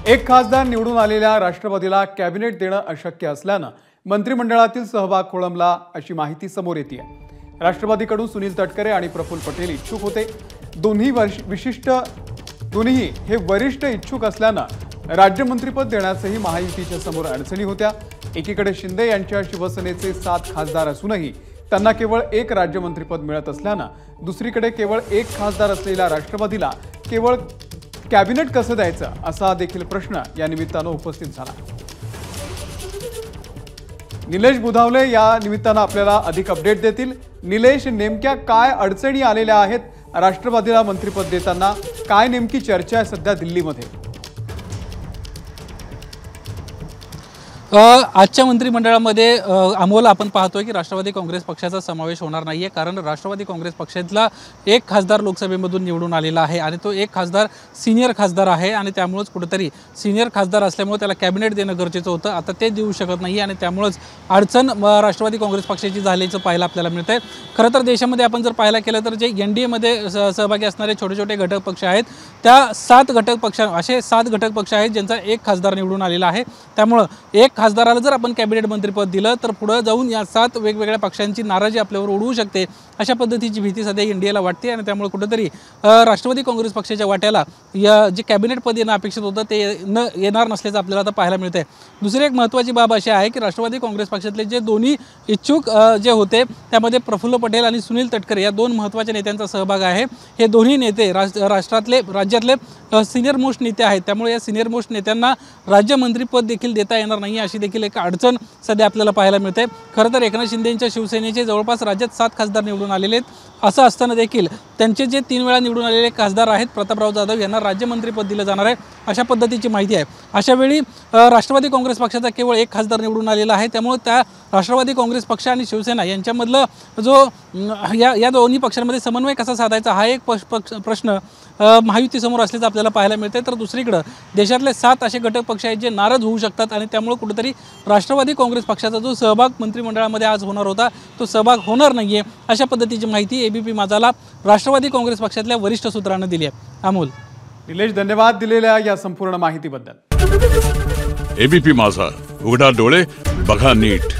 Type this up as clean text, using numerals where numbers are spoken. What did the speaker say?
एक खासदार निवडून आलेल्या राष्ट्रवादीला कॅबिनेट देणं अशक्य असल्यानं मंत्रिमंडळातील सहभाग खोळंबला अशी माहिती समोर येते आहे। राष्ट्रवादीकडून सुनील तटकरे आणि प्रफुल्ल पटेल इच्छुक होते। दोन्ही हे वरिष्ठ इच्छुक असल्यानं राज्यमंत्रीपद देण्यासही महायुतीच्या समोर अडचणी होत्या। एकीकडे शिंदे यांच्या शिवसेनेचे 7 खासदार असूनही त्यांना केवळ एक राज्यमंत्रीपद मिळत असल्यानं दुसरीकडे केवळ एक खासदार असलेल्या राष्ट्रवादीला केवळ कॅबिनेट कसं द्यायचं असा देखील प्रश्न या निमित्तानं उपस्थित झाला। निलेश बुधावले या निमित्तानं आपल्याला अधिक अपडेट देतील। निलेश, नेमक्या काय अडचणी आलेल्या आहेत राष्ट्रवादीला मंत्रिपद देताना? काय नेमकी चर्चा आहे सध्या दिल्लीमध्ये? आजच्या मंत्रिमंडळामध्ये अमोल आपण पाहतोय की राष्ट्रवादी काँग्रेस पक्षाचा समावेश होणार नाहीये, कारण राष्ट्रवादी काँग्रेस पक्षातला एक खासदार लोकसभेमधून निवडून आलेला आहे आणि तो एक खासदार सिनियर खासदार आहे आणि त्यामुळेच कुठेतरी सिनियर खासदार असल्यामुळे त्याला कॅबिनेट देणं गरजेचं होतं। आता ते देऊ शकत नाही आणि त्यामुळेच अडचण राष्ट्रवादी काँग्रेस पक्षाची झाल्याचं पाहायला आपल्याला मिळतंय। खरं तर देशामध्ये आपण जर पाहायला केलं तर जे एनडीएमध्ये सहभागी असणारे छोटे छोटे घटक पक्ष आहेत, त्या 7 घटक पक्ष आहेत ज्यांचा एक खासदार निवडून आलेला आहे। त्यामुळे एक खासदाराला जर आपण कॅबिनेट मंत्रिपद दिलं तर पुढे जाऊन या 7 वेगवेगळ्या पक्षांची नाराजी आपल्यावर उडवू शकते, अशा पद्धतीची भीती सध्या एनडीएला वाटते आणि त्यामुळे कुठेतरी राष्ट्रवादी काँग्रेस पक्षाच्या वाट्याला या जे कॅबिनेट पद येणं अपेक्षित होतं ते येणार नसल्याचं आपल्याला आता पाहायला मिळतंय। दुसरी एक महत्त्वाची बाब अशी आहे की राष्ट्रवादी काँग्रेस पक्षातले जे दोन्ही इच्छुक जे होते त्यामध्ये प्रफुल्ल पटेल आणि सुनील तटकरे या 2 महत्त्वाच्या नेत्यांचा सहभाग आहे। हे दोन्ही नेते राज्यातले सिनियर मोस्ट नेते आहेत, त्यामुळे या सिनियर मोस्ट नेत्यांना राज्यमंत्रीपद देखील देता येणार नाही अशी देखील एक अडचण सध्या आपल्याला पाहायला मिळते। खरं तर एकनाथ शिंदेंच्या शिवसेनेचे जवळपास राज्यात 7 खासदार निवडून आलेले आहेत। असं असताना देखील त्यांचे जे 3 वेळा निवडून आलेले खासदार आहेत प्रतापराव जाधव यांना राज्यमंत्रीपद दिलं जाणार आहे अशा पद्धतीची माहिती आहे। अशा वेळी राष्ट्रवादी काँग्रेस पक्षाचा केवळ एक खासदार निवडून आलेला आहे, त्यामुळे त्या राष्ट्रवादी काँग्रेस पक्ष आणि शिवसेना यांच्यामधलं जो या दोन्ही पक्षांमध्ये समन्वय कसा साधायचा हा एक प्रश्न महायुतीसमोर असल्याचं आपल्याला पाहायला मिळते। तर दुसरीकडे देशातले 7 असे घटक पक्ष आहेत जे नाराज होऊ शकतात आणि त्यामुळे कुठेतरी राष्ट्रवादी काँग्रेस पक्षाचा जो सहभाग मंत्रिमंडळामध्ये आज होणार होता तो सहभाग होणार नाहीये अशा पद्धतीची माहिती एबीपी माझाला राष्ट्रवादी काँग्रेस पक्षातल्या वरिष्ठ सूत्रांनी दिली आहे। अमोल, निलेश, धन्यवाद दिलेल्या या संपूर्ण माहितीबद्दल। एबीपी माझा, उघडा डोळे बघा नीट।